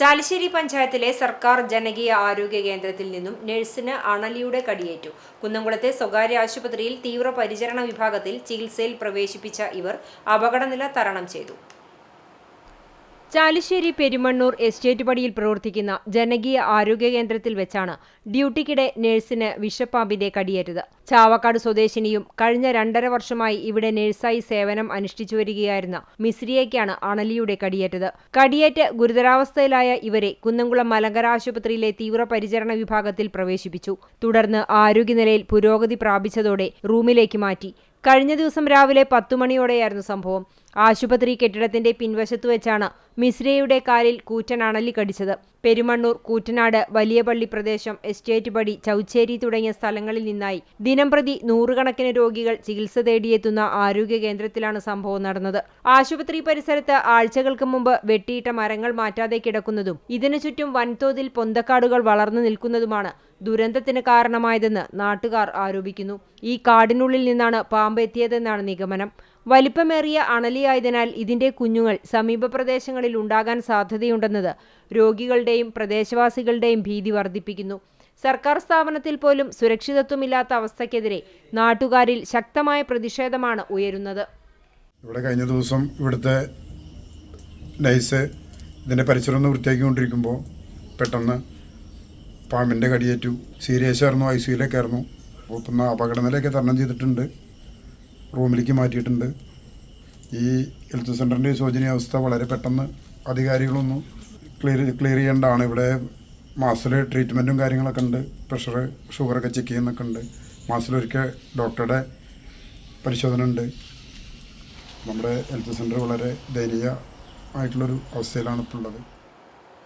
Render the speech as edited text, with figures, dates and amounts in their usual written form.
ചാലിശ്ശേരി പഞ്ചായത്തിലെ സർക്കാർ ജനകീയ ആരോഗ്യ കേന്ദ്രത്തിൽ നിന്നും നഴ്സിന് അണലിയുടെ കടിയേറ്റു. കുന്നംകുളത്തെ സ്വകാര്യ ആശുപത്രിയിൽ തീവ്രപരിചരണ വിഭാഗത്തിൽ ചികിത്സയിൽ പ്രവേശിപ്പിച്ച ഇവർ അപകടനില തരണം ചെയ്തു. ചാലിശ്ശേരി പെരുമണ്ണൂർ എസ്റ്റേറ്റ് പടിയിൽ പ്രവർത്തിക്കുന്ന ജനകീയ ആരോഗ്യ കേന്ദ്രത്തിൽ വെച്ചാണ് ഡ്യൂട്ടിക്കിടെ നഴ്സിന് വിഷപ്പാമ്പിന്റെ കടിയേറ്റത്. ചാവക്കാട് സ്വദേശിനിയും കഴിഞ്ഞ 2.5 വർഷമായി ഇവിടെ നഴ്സായി സേവനം അനുഷ്ഠിച്ചു വരികയായിരുന്ന മിസ്രിയയ്ക്കാണ് അണലിയുടെ കടിയേറ്റത്. കടിയേറ്റ് ഗുരുതരാവസ്ഥയിലായ ഇവരെ കുന്നംകുളം മലങ്കര ആശുപത്രിയിലെ തീവ്രപരിചരണ വിഭാഗത്തിൽ പ്രവേശിപ്പിച്ചു. തുടർന്ന് ആരോഗ്യനിലയിൽ പുരോഗതി പ്രാപിച്ചതോടെ റൂമിലേക്ക് മാറ്റി. കഴിഞ്ഞ ദിവസം രാവിലെ 10 മണിയോടെയായിരുന്നു സംഭവം. ആശുപത്രി കെട്ടിടത്തിന്റെ പിൻവശത്തു വെച്ചാണ് മിസ്രിയയുടെ കാലിൽ കൂറ്റൻ അണലി കടിച്ചത്. പെരുമണ്ണൂർ, കൂറ്റനാട്, വലിയ പള്ളി പ്രദേശം, എസ്റ്റേറ്റ് പടി, ചൗച്ചേരി തുടങ്ങിയ സ്ഥലങ്ങളിൽ നിന്നായി ദിനംപ്രതി 100 കണക്കിന് രോഗികൾ ചികിത്സ തേടിയെത്തുന്ന ആരോഗ്യ കേന്ദ്രത്തിലാണ് സംഭവം നടന്നത്. ആശുപത്രി പരിസരത്ത് ആഴ്ചകൾക്ക് മുമ്പ് വെട്ടിയിട്ട മരങ്ങൾ മാറ്റാതെ കിടക്കുന്നതും ഇതിനു ചുറ്റും വൻതോതിൽ പൊന്തക്കാടുകൾ വളർന്നു നിൽക്കുന്നതുമാണ് ദുരന്തത്തിന് കാരണമായതെന്ന് നാട്ടുകാർ ആരോപിക്കുന്നു. ഈ കാടിനുള്ളിൽ നിന്നാണ് പാമ്പ് എത്തിയതെന്നാണ് നിഗമനം. വലിപ്പമേറിയ അണലിയായതിനാൽ ഇതിന്റെ കുഞ്ഞുങ്ങൾ സമീപ പ്രദേശങ്ങളിൽ ഉണ്ടാകാൻ സാധ്യതയുണ്ടെന്നത് രോഗികളുടെയും പ്രദേശവാസികളുടെയും ഭീതി വർദ്ധിപ്പിക്കുന്നു. സർക്കാർ സ്ഥാപനത്തിൽ പോലും സുരക്ഷിതത്വമില്ലാത്ത അവസ്ഥയ്ക്കെതിരെ നാട്ടുകാരിൽ ശക്തമായ പ്രതിഷേധമാണ് ഉയരുന്നത്. ഇവിടെ കഴിഞ്ഞ ദിവസം ഇവിടുത്തെ നഴ്സ് ഇതിൻ്റെ പരിസരം ഒന്ന് വൃത്തിയാക്കിക്കൊണ്ടിരിക്കുമ്പോൾ പെട്ടെന്ന് പാമ്പിൻ്റെ കടിയേറ്റു. സീരിയസ് ആയിരുന്നു, ICUയിലൊക്കെ ആയിരുന്നു. അപ്പോൾ ഇപ്പം അപകടനിലയൊക്കെ തരണം ചെയ്തിട്ടുണ്ട്, റൂമിലേക്ക് മാറ്റിയിട്ടുണ്ട്. ഈ ഹെൽത്ത് സെൻ്ററിൻ്റെ ശോചനീയാവസ്ഥ വളരെ പെട്ടെന്ന് അധികാരികളൊന്നും ക്ലിയർ ചെയ്യേണ്ടതാണ്. ഇവിടെ മാസത്തിൽ ട്രീറ്റ്മെൻറ്റും കാര്യങ്ങളൊക്കെ ഉണ്ട്. പ്രഷർ, ഷുഗറൊക്കെ ചെക്ക് ചെയ്യുന്നൊക്കെ ഉണ്ട്. മാസത്തിലൊരിക്കൽ ഡോക്ടറുടെ പരിശോധന ഉണ്ട്. നമ്മുടെ ഹെൽത്ത് സെൻ്റർ വളരെ ദയനീയ ആയിട്ടുള്ളൊരു അവസ്ഥയിലാണ് ഇപ്പോൾ ഉള്ളത്.